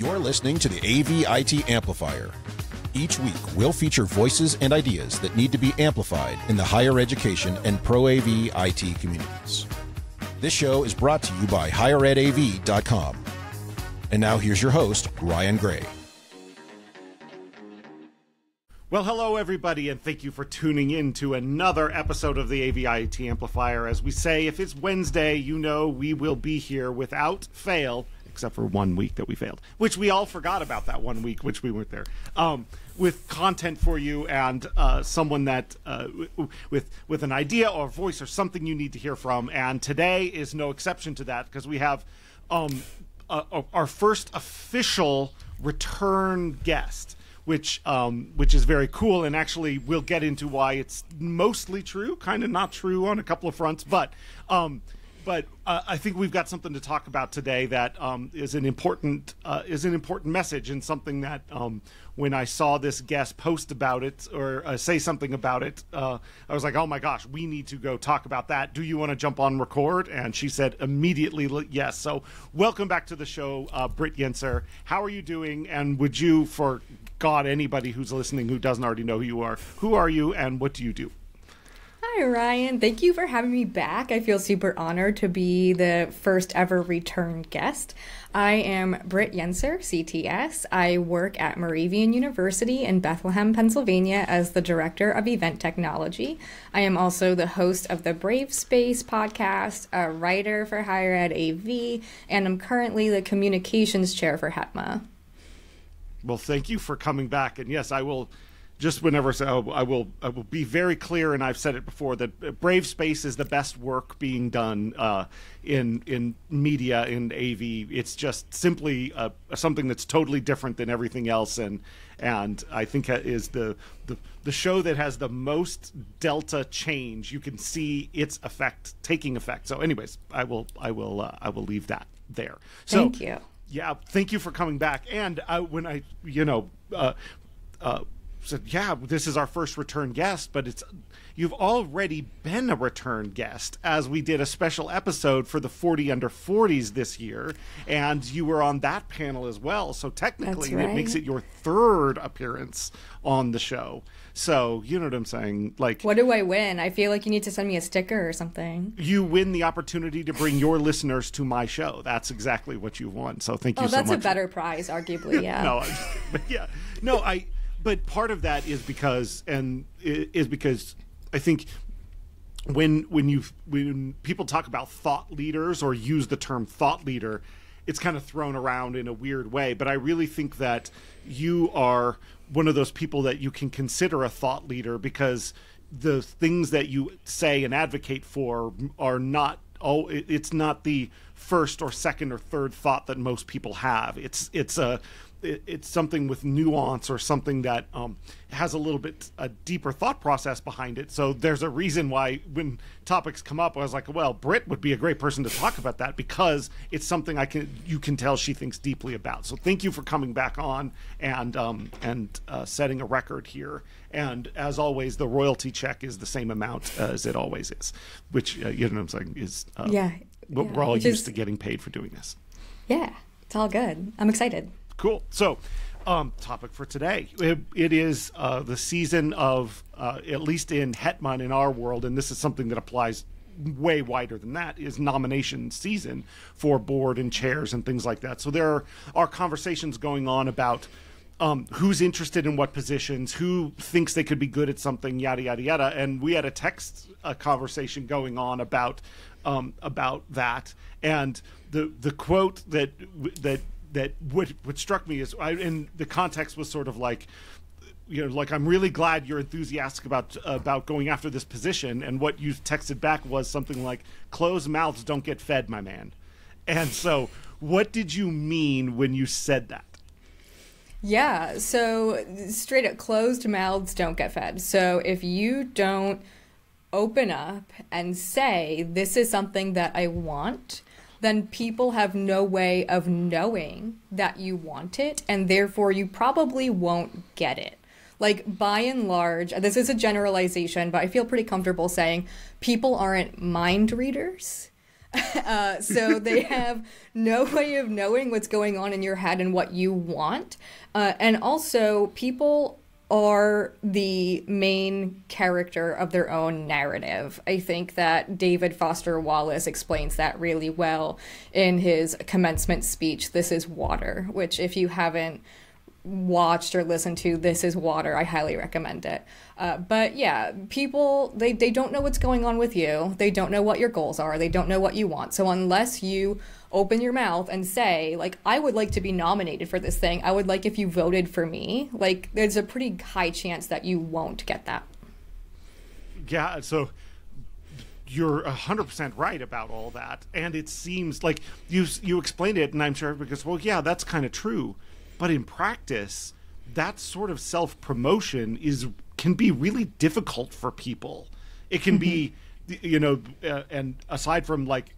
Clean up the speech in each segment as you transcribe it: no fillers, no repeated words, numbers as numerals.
You're listening to the AV-IT Amplifier. Each week, we'll feature voices and ideas that need to be amplified in the higher education and pro-AV IT communities. This show is brought to you by higheredav.com. And now here's your host, Ryan Gray. Well, hello, everybody, and thank you for tuning in to another episode of the AV-IT Amplifier. As we say, if it's Wednesday, you know we will be here without fail, except for 1 week that we failed, which we all forgot about that 1 week, which we weren't there, with content for you and someone that, with an idea or voice or something you need to hear from. And today is no exception to that because we have our first official return guest, which is very cool, and actually we'll get into why it's mostly true, kind of not true on a couple of fronts, but I think we've got something to talk about today that is an important message, and something that when I saw this guest post about it or say something about it, I was like, oh my gosh, we need to go talk about that. Do you want to jump on record? And she said immediately yes. So welcome back to the show, Britt Yenser. How are you doing? And would you, for God, anybody who's listening who doesn't already know who are you and what do you do? Hi, Ryan. Thank you for having me back. I feel super honored to be the first ever return guest. I am Britt Yenser, CTS. I work at Moravian University in Bethlehem, Pennsylvania as the Director of Event Technology. I am also the host of the Brave Space podcast, a writer for Higher Ed AV, and I'm currently the Communications Chair for HETMA. Well, thank you for coming back. And yes, I will just whenever I will be very clear, and I've said it before, that Brave Space is the best work being done in media in AV. It's just simply something that's totally different than everything else, and I think is the show that has the most delta change. You can see its effect taking effect. So, anyways, I will leave that there. So, thank you. Yeah, thank you for coming back. And when I said, yeah, this is our first return guest, but you've already been a return guest, as we did a special episode for the 40 under 40s this year, and you were on that panel as well. So technically, right. It makes it your third appearance on the show. So you know what I'm saying? Like, what do I win? I feel like you need to send me a sticker or something. You win the opportunity to bring your listeners to my show. That's exactly what you won. So thank you so much. Oh, that's a better prize, arguably. Yeah. But part of that is because I think when people talk about thought leaders or use the term thought leader, it's kind of thrown around in a weird way. But I really think that you are one of those people that you can consider a thought leader, because the things that you say and advocate for are not it's not the first or second or third thought that most people have. It's something with nuance, or something that has a little bit a deeper thought process behind it. So there's a reason why when topics come up, I was like, well, Britt would be a great person to talk about that, because it's something you can tell she thinks deeply about. So thank you for coming back on and setting a record here. And as always, the royalty check is the same amount as it always is, which you know what I'm saying is we're all used to getting paid for doing this. Yeah, it's all good. I'm excited. Cool. So, topic for today. It is the season of, at least in HETMA in our world, and this is something that applies way wider than that, is nomination season for board and chairs and things like that. So there are conversations going on about who's interested in what positions, who thinks they could be good at something, yada, yada, yada. And we had a text conversation going on about that. And the quote that what struck me is, and the context was sort of like, I'm really glad you're enthusiastic about going after this position. And what you texted back was something like, closed mouths don't get fed, my man. And so what did you mean when you said that? Yeah, so straight up, closed mouths don't get fed. So if you don't open up and say, this is something that I want, then people have no way of knowing that you want it, and therefore you probably won't get it. Like, by and large, this is a generalization, but I feel pretty comfortable saying people aren't mind readers. So they have no way of knowing what's going on in your head and what you want. And also, people are the main character of their own narrative. I think that David Foster Wallace explains that really well in his commencement speech, This is Water, which if you haven't watched or listened to This is Water, I highly recommend it. But yeah, people, they don't know what's going on with you. They don't know what your goals are. They don't know what you want. So unless you open your mouth and say, like, I would like to be nominated for this thing, I would like if you voted for me, like, there's a pretty high chance that you won't get that. Yeah, so you're 100% right about all that. And it seems like you explained it, and I'm sure because, well, yeah, that's kind of true. But in practice, that sort of self-promotion can be really difficult for people. It can be, and aside from like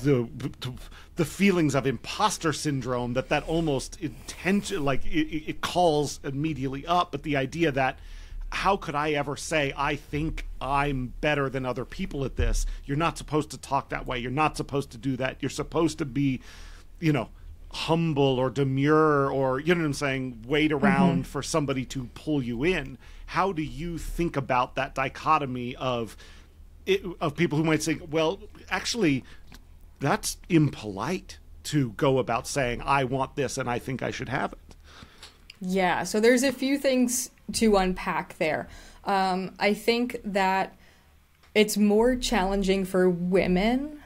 the feelings of imposter syndrome that almost it calls immediately up, but the idea that how could I ever say I think I'm better than other people at this? You're not supposed to talk that way. You're not supposed to do that. You're supposed to be, humble or demure or, you know what I'm saying, wait around for somebody to pull you in. How do you think about that dichotomy of people who might say, well, actually, that's impolite to go about saying, I want this and I think I should have it? Yeah, so there's a few things to unpack there. I think that it's more challenging for women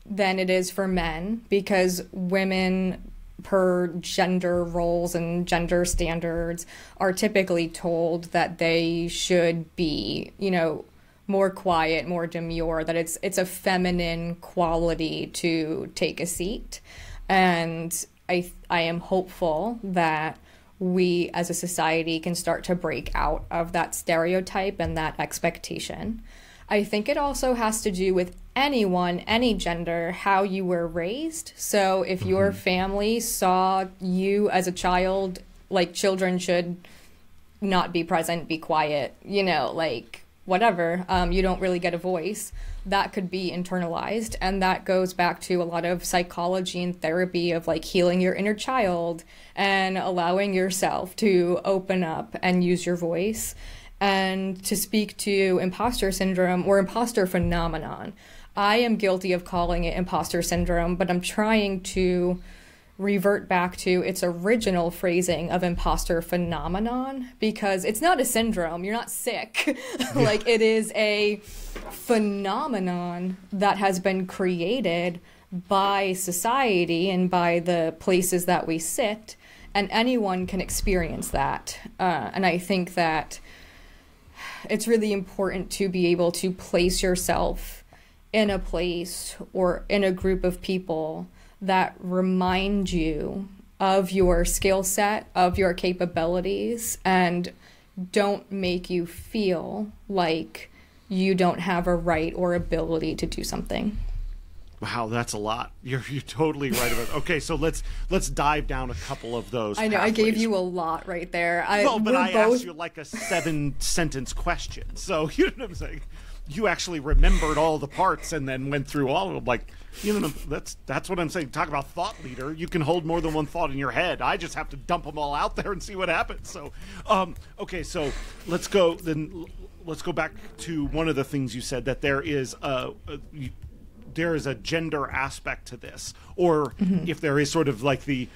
than it is for men because women, per gender roles and gender standards, are typically told that they should be, more quiet, more demure, that it's a feminine quality to take a seat. And I am hopeful that we as a society can start to break out of that stereotype and that expectation. I think it also has to do with anyone, any gender, how you were raised. So if your family saw you as a child, like children should not be present, be quiet, whatever, you don't really get a voice, that could be internalized. And that goes back to a lot of psychology and therapy of like healing your inner child and allowing yourself to open up and use your voice. And to speak to imposter syndrome or imposter phenomenon, I am guilty of calling it imposter syndrome, but I'm trying to revert back to its original phrasing of imposter phenomenon because it's not a syndrome. You're not sick. Like, it is a phenomenon that has been created by society and by the places that we sit, and anyone can experience that. And I think that it's really important to be able to place yourself in a place or in a group of people that remind you of your skill set, of your capabilities, and don't make you feel like you don't have a right or ability to do something. Wow, that's a lot. You're totally right about it. Okay, so let's dive down a couple of those. I know, pathways. I gave you a lot right there. But I asked you like a 7-sentence question. So, you know what I'm saying? You actually remembered all the parts and then went through all of them. Like, that's what I'm saying. Talk about thought leader. You can hold more than one thought in your head. I just have to dump them all out there and see what happens. So, okay, so let's go back to one of the things you said, that there is a gender aspect to this, or if there is sort of like the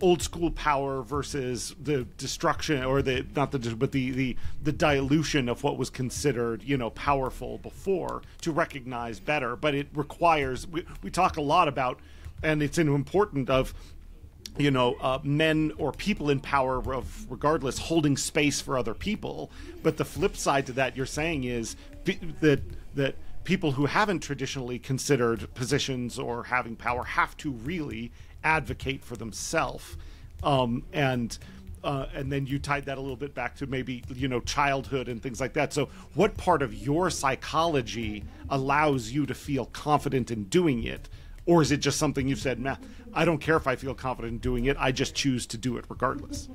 old school power versus the destruction, or the dilution of what was considered powerful before, to recognize better. But it requires, we talk a lot about, and it's important of men or people in power of regardless holding space for other people. But the flip side to that, you're saying, is that people who haven't traditionally considered positions or having power have to really advocate for themselves. And then you tied that a little bit back to maybe, childhood and things like that. So what part of your psychology allows you to feel confident in doing it? Or is it just something you've said, I don't care if I feel confident in doing it, I just choose to do it regardless?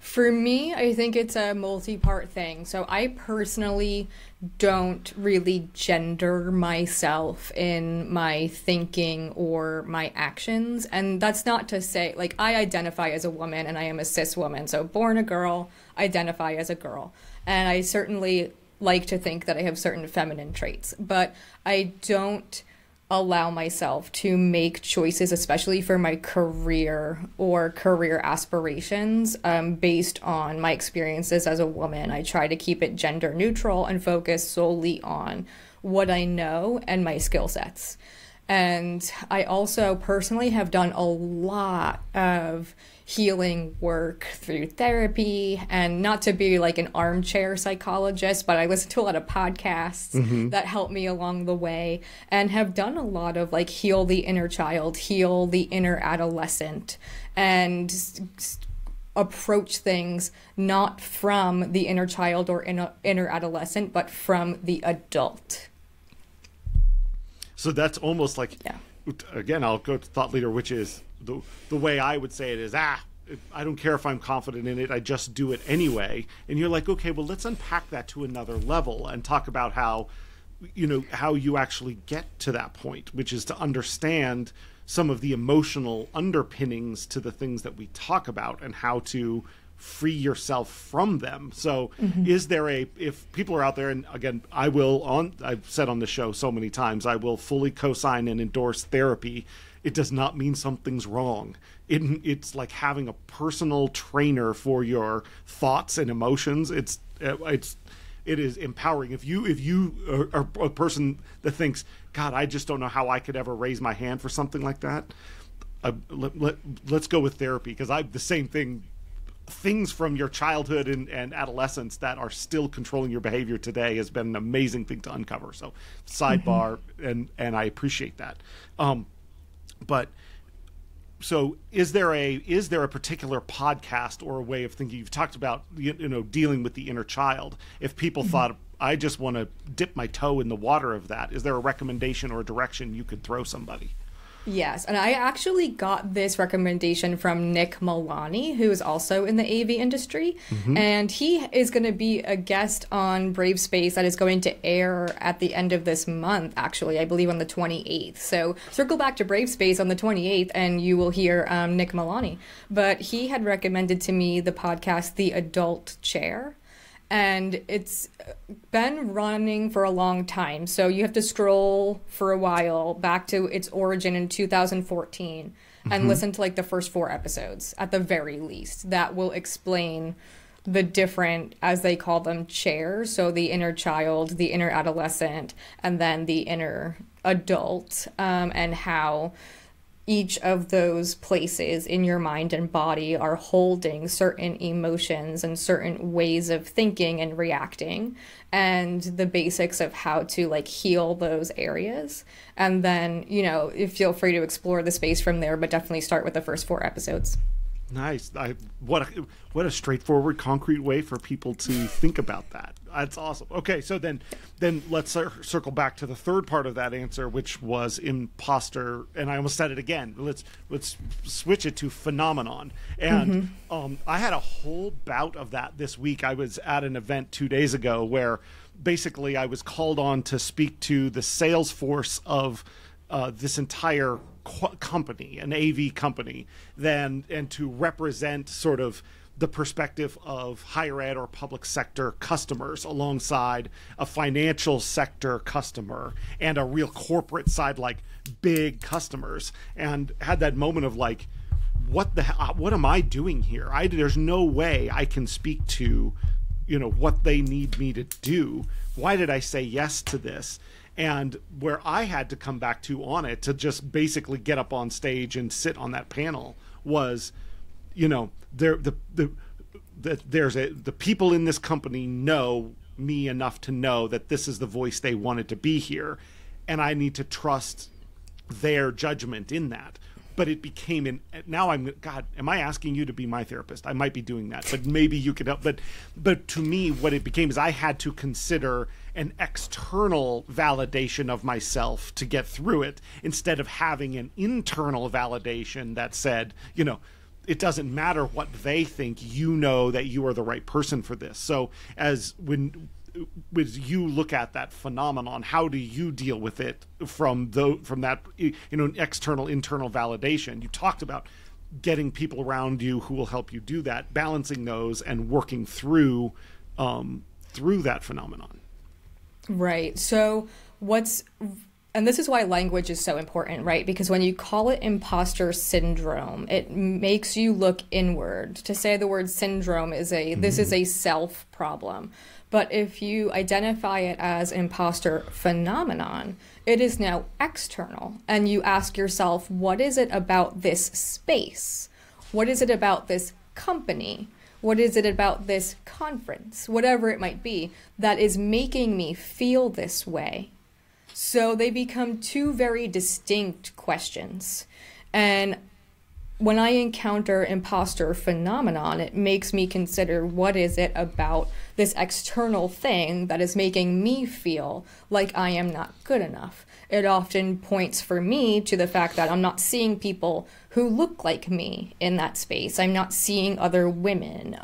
For me, I think it's a multi-part thing. So I personally don't really gender myself in my thinking or my actions. And that's not to say, like, I identify as a woman and I am a cis woman. So born a girl, identify as a girl. And I certainly like to think that I have certain feminine traits, but I don't allow myself to make choices, especially for my career or career aspirations, based on my experiences as a woman. I try to keep it gender neutral and focus solely on what I know and my skill sets. And I also personally have done a lot of healing work through therapy, and not to be like an armchair psychologist, but I listen to a lot of podcasts that help me along the way, and have done a lot of like heal the inner child, heal the inner adolescent, and approach things not from the inner child or inner adolescent, but from the adult. So that's almost like, again, I'll go to thought leader, which is the way I would say it is, I don't care if I'm confident in it, I just do it anyway. And you're like, okay, well, let's unpack that to another level and talk about how you actually get to that point, which is to understand some of the emotional underpinnings to the things that we talk about and how to free yourself from them. So is there if people are out there, and again, I've said on the show so many times, I will fully co-sign and endorse therapy. It does not mean something's wrong. It's like having a personal trainer for your thoughts and emotions. It is empowering. If you are a person that thinks, God, I just don't know how I could ever raise my hand for something like that, let's go with therapy, because the same thing. Things from your childhood and adolescence that are still controlling your behavior today has been an amazing thing to uncover. So sidebar, and I appreciate that. But so is there a particular podcast or a way of thinking? You've talked about, dealing with the inner child. If people thought, I just want to dip my toe in the water of that, is there a recommendation or a direction you could throw somebody? Yes, and I actually got this recommendation from Nick Milani, who is also in the AV industry, and he is going to be a guest on Brave Space that is going to air at the end of this month, actually, I believe on the 28th. So circle back to Brave Space on the 28th and you will hear Nick Milani. But he had recommended to me the podcast The Adult Chair. And it's been running for a long time. So you have to scroll for a while back to its origin in 2014 and listen to like the first 4 episodes at the very least. That will explain the different, as they call them, chairs. So the inner child, the inner adolescent, and then the inner adult, and how each of those places in your mind and body are holding certain emotions and certain ways of thinking and reacting, and the basics of how to like heal those areas. And then, you feel free to explore the space from there, but definitely start with the first 4 episodes. Nice. What a straightforward, concrete way for people to think about that. That's awesome. Okay, so then let's circle back to the third part of that answer, which was imposter, and I almost said it again. Let's switch it to phenomenon. And I had a whole bout of that this week. I was at an event 2 days ago where basically I was called on to speak to the sales force of this entire company, an AV company, and to represent sort of the perspective of higher ed or public sector customers alongside a financial sector customer and a real corporate side, like big customers, and had that moment of like, what am I doing here? There's no way I can speak to, what they need me to do. Why did I say yes to this? And where I had to come back to on it to just basically get up on stage and sit on that panel was, the people in this company know me enough to know that this is the voice they wanted to be here, and I need to trust their judgment in that. But it became God, am I asking you to be my therapist? I might be doing that, but maybe you could help. But to me, what it became is I had to consider an external validation of myself to get through it, instead of having an internal validation that said, it doesn't matter what they think. You know that you are the right person for this. So when you look at that phenomenon, how do you deal with it from that external internal validation? You talked about getting people around you who will help you do that, balancing those and working through that phenomenon. Right. So and this is why language is so important, right? Because when you call it imposter syndrome, it makes you look inward. To say the word syndrome this is a self problem. But if you identify it as imposter phenomenon, it is now external. And you ask yourself, what is it about this space? What is it about this company? What is it about this conference? Whatever it might be, that is making me feel this way. So they become two very distinct questions. And when I encounter imposter phenomenon, it makes me consider, what is it about this external thing that is making me feel like I am not good enough? It often points for me to the fact that I'm not seeing people who look like me in that space. I'm not seeing other women,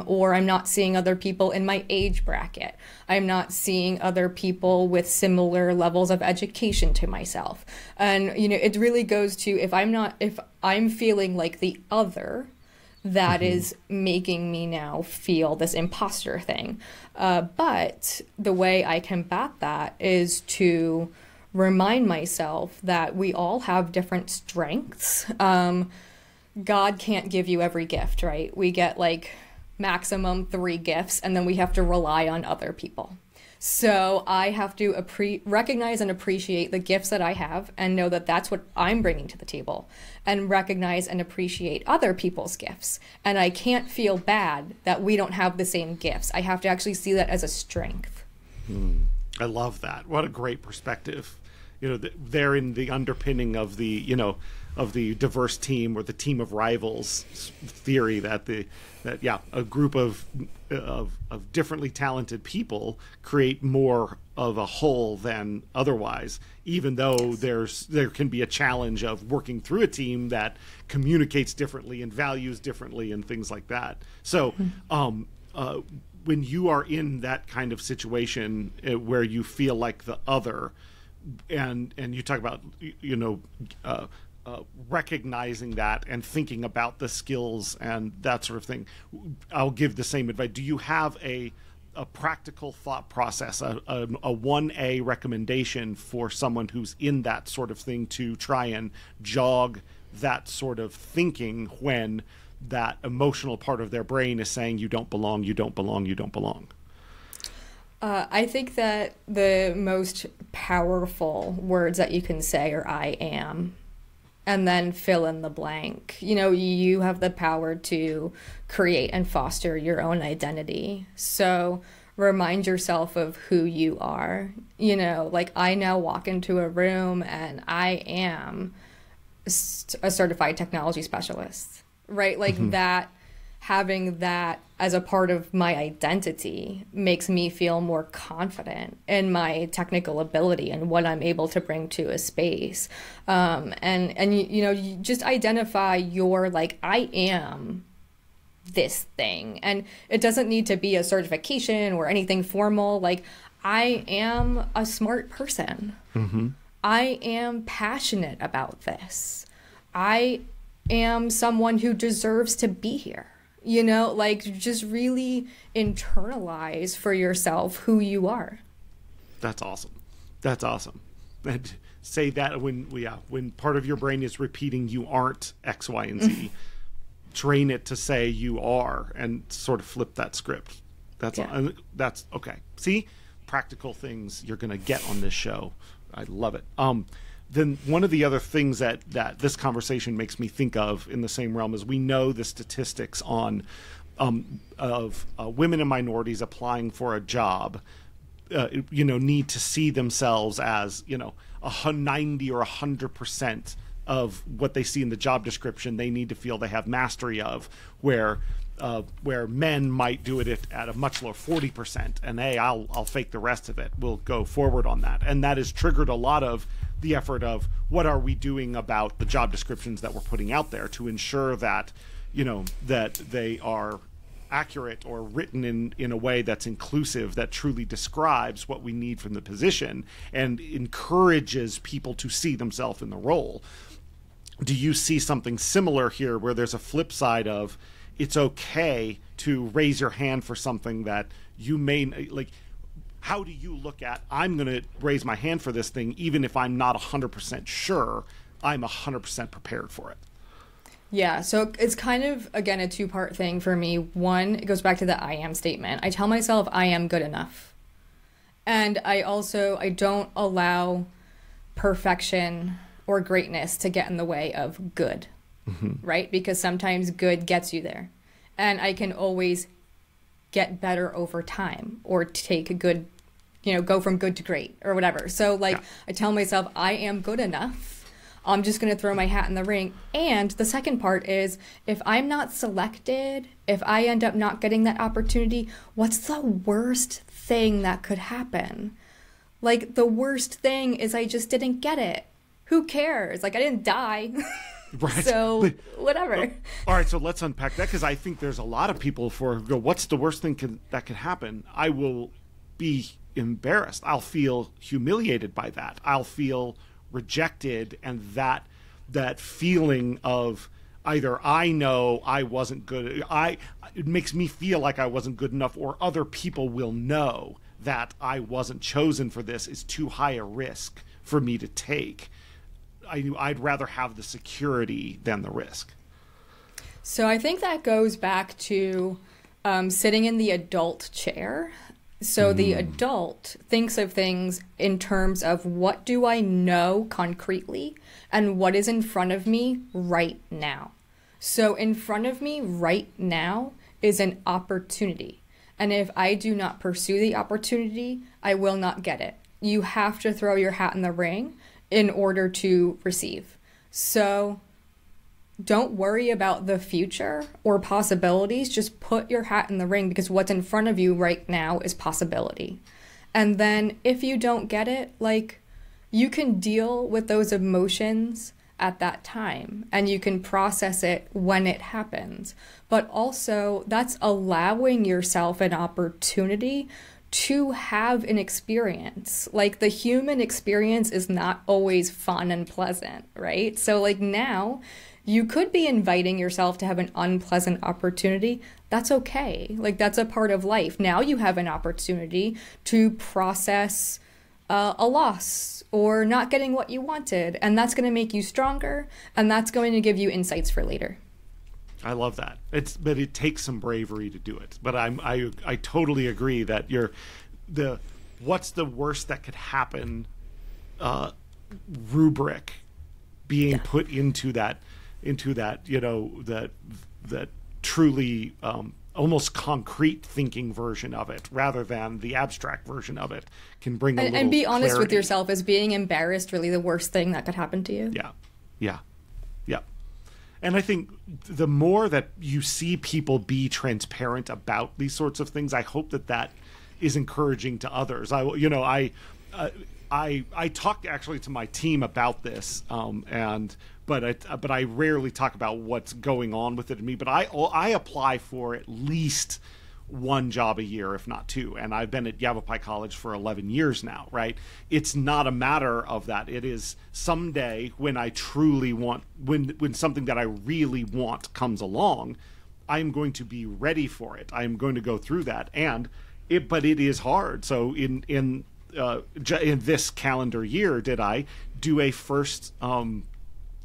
or I'm not seeing other people in my age bracket. I'm not seeing other people with similar levels of education to myself. And, it really goes to, if I'm feeling like the other, that is making me now feel this imposter thing. But the way I combat that is to remind myself that we all have different strengths. God can't give you every gift, right? We get maximum 3 gifts, and then we have to rely on other people. So I have to recognize and appreciate the gifts that I have and know that that's what I'm bringing to the table, and recognize and appreciate other people's gifts. And I can't feel bad that we don't have the same gifts. I have to actually see that as a strength. I love that. What a great perspective. They're in the underpinning of the diverse team, or the team of rivals theory, that a group of differently talented people create more of a whole than otherwise, even though there can be a challenge of working through a team that communicates differently and values differently and things like that. So when you are in that kind of situation where you feel like the other, and you talk about recognizing that and thinking about the skills and that sort of thing, I'll give the same advice. Do you have a practical thought process, a 1A recommendation for someone who's in that sort of thing to try and jog that sort of thinking when that emotional part of their brain is saying, you don't belong, you don't belong, you don't belong? I think that the most powerful words that you can say are I am, and then fill in the blank. You have the power to create and foster your own identity. So remind yourself of who you are. I now walk into a room and I am a certified technology specialist, right? That, having that as a part of my identity makes me feel more confident in my technical ability and what I'm able to bring to a space. You just identify your, I am this thing. And it doesn't need to be a certification or anything formal. I am a smart person. I am passionate about this. I am someone who deserves to be here. Just really internalize for yourself who you are. That's awesome. And say that when part of your brain is repeating you aren't X, Y, and Z, train it to say you are, and sort of flip that script. That's okay. See, practical things you're going to get on this show. I love it. Then one of the other things that this conversation makes me think of in the same realm is, we know the statistics of women and minorities applying for a job, need to see themselves as, 90 or 100% of what they see in the job description they need to feel they have mastery of, where men might do it at a much lower 40%, and hey, I'll fake the rest of it. We'll go forward on that. And that has triggered a lot of the effort of, what are we doing about the job descriptions that we're putting out there to ensure that, that they are accurate or written in a way that's inclusive, that truly describes what we need from the position and encourages people to see themselves in the role. Do you see something similar here where there's a flip side of it's okay to raise your hand for something that you may like? How do you look at, I'm going to raise my hand for this thing, even if I'm not 100% sure I'm 100% prepared for it? Yeah, so it's kind of, again, a two-part thing for me. One, it goes back to the I am statement. I tell myself I am good enough. And I don't allow perfection or greatness to get in the way of good, right? Because sometimes good gets you there. And I can always get better over time or take a good, go from good to great or whatever. So I tell myself I am good enough. I'm just going to throw my hat in the ring. And the second part is, if I'm not selected, if I end up not getting that opportunity, what's the worst thing that could happen? The worst thing is I just didn't get it. Who cares? I didn't die. Right. So whatever. All right. So let's unpack that, because I think there's a lot of people who go, what's the worst thing that could happen? I will be embarrassed. I'll feel humiliated by that. I'll feel rejected. And that feeling of either I know I wasn't good. It makes me feel like I wasn't good enough, or other people will know that I wasn't chosen for this is too high a risk for me to take. I'd rather have the security than the risk. So I think that goes back to sitting in the adult chair. So the adult thinks of things in terms of, what do I know concretely and what is in front of me right now. So in front of me right now is an opportunity. And if I do not pursue the opportunity, I will not get it. You have to throw your hat in the ring in order to receive. So don't worry about the future or possibilities. Just put your hat in the ring, because what's in front of you right now is possibility. And then if you don't get it, you can deal with those emotions at that time and you can process it when it happens. But also, that's allowing yourself an opportunity to have an experience. The human experience is not always fun and pleasant, right? So now you could be inviting yourself to have an unpleasant opportunity. That's okay. That's a part of life. Now you have an opportunity to process a loss or not getting what you wanted. And that's going to make you stronger. And that's going to give you insights for later. I love that. But it takes some bravery to do it. But I totally agree that what's the worst that could happen rubric being put into that that truly almost concrete thinking version of it, rather than the abstract version of it, can bring a little and be honest clarity. with yourself. Is being embarrassed really the worst thing that could happen to you? Yeah. And I think the more that you see people be transparent about these sorts of things, I hope that is encouraging to others. I talked actually to my team about this, but I rarely talk about what's going on with it in me. But I apply for at least one job a year, if not two. And I've been at Yavapai College for 11 years now, right? It's not a matter of that. It is someday when I truly want, when something that I really want comes along, I'm going to be ready for it. I'm going to go through that. But it is hard. So in this calendar year, did I do a first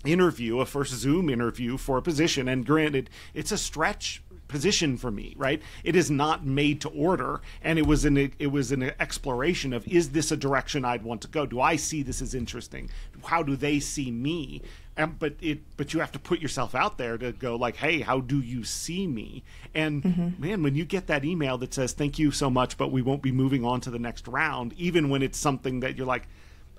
interview, a first Zoom interview for a position? And granted, it's a stretch position for me, right? It is not made to order, and it was an exploration of, is this a direction I'd want to go? Do I see this as interesting? How do they see me? But you have to put yourself out there to go hey, how do you see me? And man, when you get that email that says, thank you so much, but we won't be moving on to the next round, even when it's something that you're like,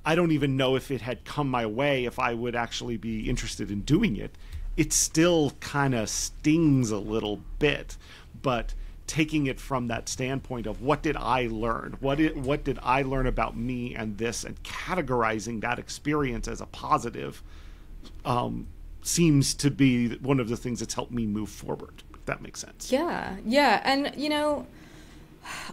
I don't even know if it had come my way, if I would actually be interested in doing it, it still kind of stings a little bit. But taking it from that standpoint of, what did I learn? What did I learn about me and this, and categorizing that experience as a positive, seems to be one of the things that's helped me move forward, if that makes sense. Yeah. And,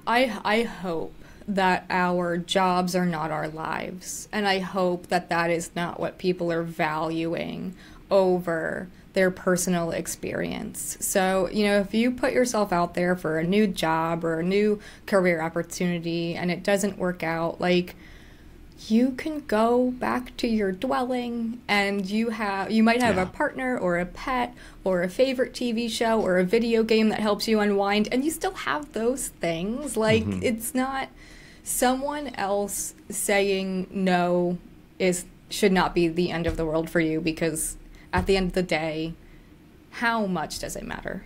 I hope that our jobs are not our lives. And I hope that that is not what people are valuing over their personal experience. So, if you put yourself out there for a new job or a new career opportunity and it doesn't work out, like, you can go back to your dwelling and you might have a partner or a pet or a favorite TV show or a video game that helps you unwind, and you still have those things. Like, it's not someone else saying no should not be the end of the world for you, because at the end of the day, how much does it matter?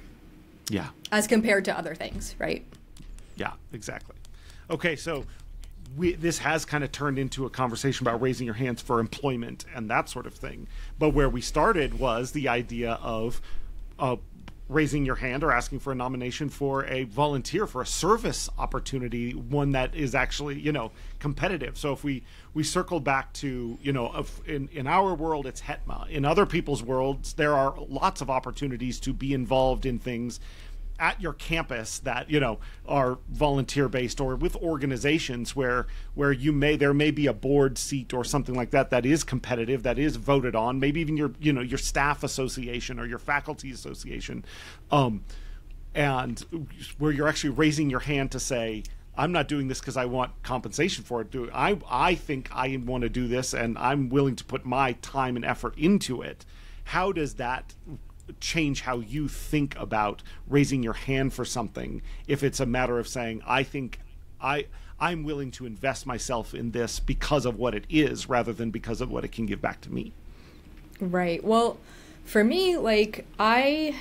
Yeah. As compared to other things, right? Yeah, exactly. Okay, so this has kind of turned into a conversation about raising your hands for employment and that sort of thing. But where we started was the idea of raising your hand or asking for a nomination for a volunteer for a service opportunity, one that is actually, competitive. So if we circle back to, in our world, it's HETMA. In other people's worlds, there are lots of opportunities to be involved in things at your campus that are volunteer based, or with organizations where there may be a board seat or something like that is competitive, that is voted on, maybe even your staff association or your faculty association, and where you're actually raising your hand to say, I'm not doing this because I want compensation for it. I think I want to do this and I'm willing to put my time and effort into it. How does that change how you think about raising your hand for something, if it's a matter of saying, I think I'm willing to invest myself in this because of what it is, rather than because of what it can give back to me? Right. Well, for me, like, I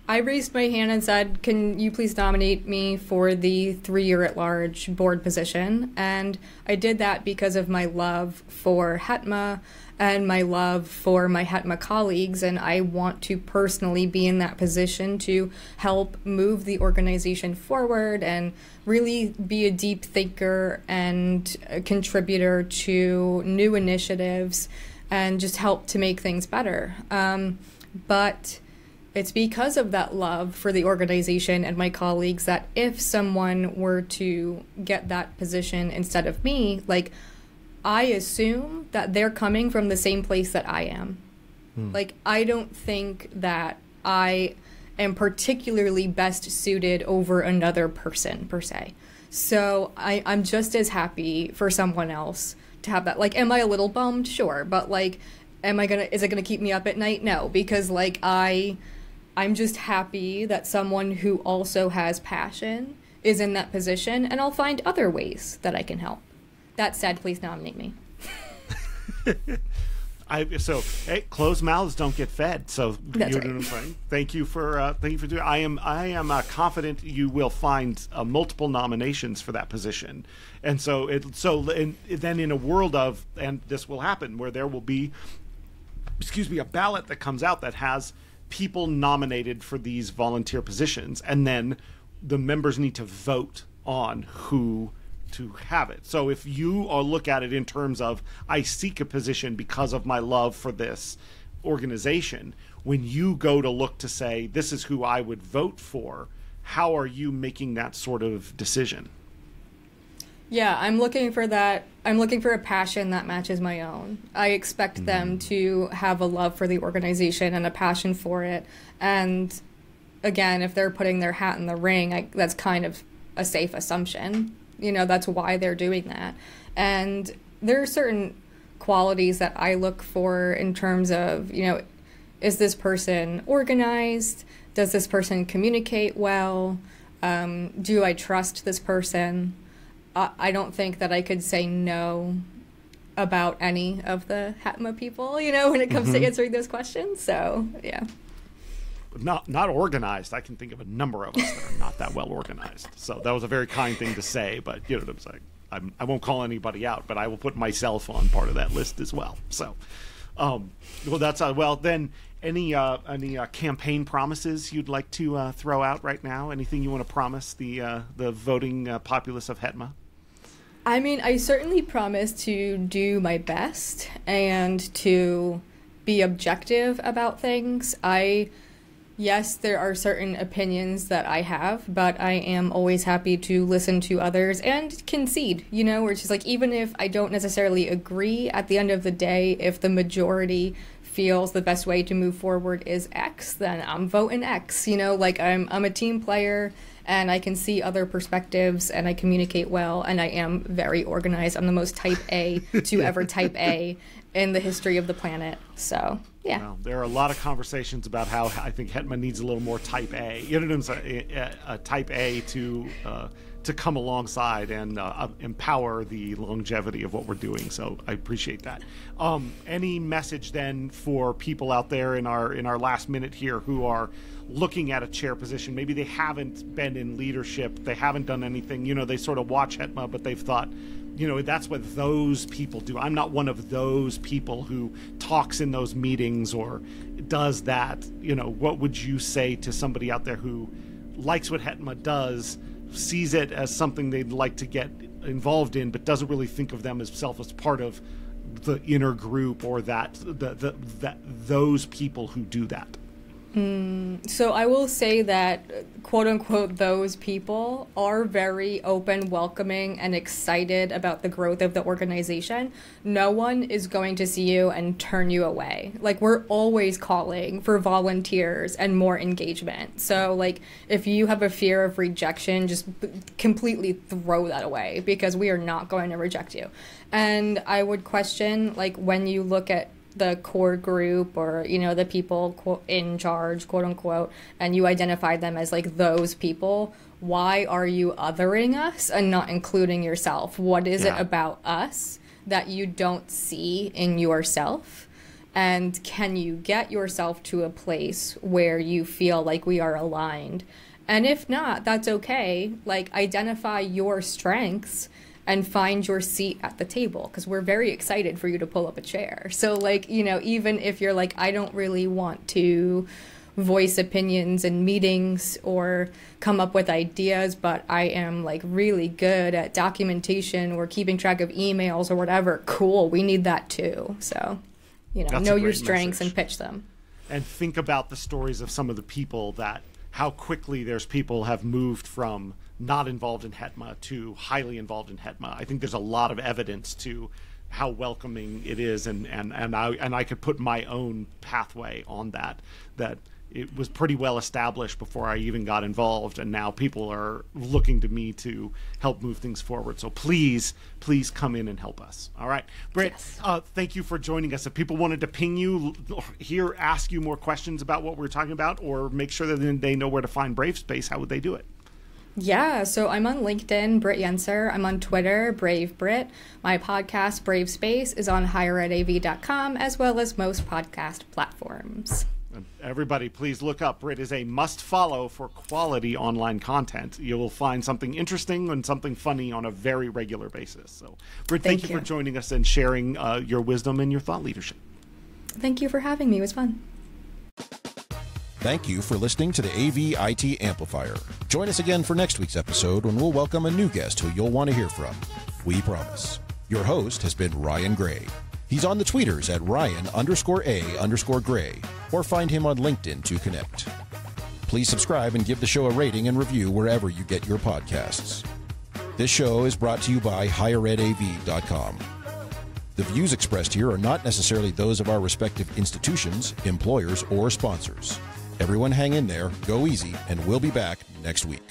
raised my hand and said, can you please nominate me for the 3-year at-large board position? And I did that because of my love for HETMA and my love for my HETMA colleagues, and I want to personally be in that position to help move the organization forward and really be a deep thinker and a contributor to new initiatives and just help to make things better. But it's because of that love for the organization and my colleagues that if someone were to get that position instead of me, like, I assume that they're coming from the same place that I am. Like, I don't think that I am particularly best suited over another person, per se. So I'm just as happy for someone else to have that. Like, am I a little bummed? Sure. But, like, is it gonna keep me up at night? No, because, like, I'm just happy that someone who also has passion is in that position, and I'll find other ways that I can help. That said, please nominate me. Hey, closed mouths don't get fed. So That's right. Know what I'm saying? Thank you for doing. I am confident you will find multiple nominations for that position, and then in a world of, and this will happen, where there will be, a ballot that comes out that has people nominated for these volunteer positions, and then the members need to vote on who to have it. So if you look at it in terms of, I seek a position because of my love for this organization, when you go to look to say, this is who I would vote for, how are you making that sort of decision? Yeah, I'm looking for that. I'm looking for a passion that matches my own. I expect them to have a love for the organization and a passion for it. And again, if they're putting their hat in the ring, that's kind of a safe assumption. That's why they're doing that. And there are certain qualities that I look for in terms of, is this person organized? Does this person communicate well? Do I trust this person? I don't think that I could say no about any of the HETMA people, when it comes to answering those questions. So, yeah. Not organized. I can think of a number of us that are not that well organized. So that was a very kind thing to say, but you know what I'm saying. I won't call anybody out, but I will put myself on part of that list as well. So, then any campaign promises you'd like to throw out right now? Anything you want to promise the voting populace of HETMA? I mean, I certainly promise to do my best and to be objective about things. Yes, there are certain opinions that I have, but I am always happy to listen to others and concede, where it's just like, even if I don't necessarily agree, at the end of the day, if the majority feels the best way to move forward is X, then I'm voting X, like I'm a team player and I can see other perspectives and I communicate well and I am very organized. I'm the most type A to ever type A in the history of the planet. So, yeah. Well, there are a lot of conversations about how I think Hetma needs a little more type A. You know what I'm saying? Type A to come alongside and empower the longevity of what we're doing. So I appreciate that. Any message then for people out there in our last minute here who are looking at a chair position? Maybe they haven't been in leadership. They haven't done anything. They sort of watch Hetma, but they've thought, that's what those people do. I'm not one of those people who talks in those meetings or does that. What would you say to somebody out there who likes what Hetma does, sees it as something they'd like to get involved in, but doesn't really think of them as part of the inner group or that those people who do that? So I will say that, quote unquote, those people are very open, welcoming, and excited about the growth of the organization. No one is going to see you and turn you away. Like, we're always calling for volunteers and more engagement. So, like, if you have a fear of rejection, just completely throw that away, because we are not going to reject you. And I would question, like, when you look at the core group or, the people in charge, quote unquote, and you identify them as like those people, why are you othering us and not including yourself? What is it about us that you don't see in yourself? And can you get yourself to a place where you feel like we are aligned? And if not, that's okay. Like, identify your strengths and find your seat at the table, because we're very excited for you to pull up a chair. So, like, even if you're like, I don't really want to voice opinions in meetings or come up with ideas, but I am like really good at documentation or keeping track of emails or whatever, cool, we need that too. So, know your strengths and pitch them. And think about the stories of some of the people how quickly there's people have moved from not involved in Hetma to highly involved in Hetma. I think there's a lot of evidence to how welcoming it is, and I could put my own pathway on that it was pretty well established before I even got involved, and now people are looking to me to help move things forward. So please come in and help us. All right, Britt, yes. Thank you for joining us. If people wanted to ping you here, ask you more questions about what we're talking about, or make sure that they know where to find Brave Space, how would they do it? Yeah, so I'm on LinkedIn, Britt Yenser. I'm on Twitter, Brave Brit. My podcast, Brave Space, is on higheredav.com, as well as most podcast platforms. Everybody, please look up. Britt is a must-follow for quality online content. You will find something interesting and something funny on a very regular basis. So, Britt, thank you for joining us and sharing your wisdom and your thought leadership. Thank you for having me. It was fun. Thank you for listening to the AV IT Amplifier. Join us again for next week's episode when we'll welcome a new guest who you'll want to hear from. We promise. Your host has been Ryan Gray. He's on the tweeters at Ryan_A_Gray, or find him on LinkedIn to connect. Please subscribe and give the show a rating and review wherever you get your podcasts. This show is brought to you by higheredav.com. The views expressed here are not necessarily those of our respective institutions, employers, or sponsors. Everyone hang in there, go easy, and we'll be back next week.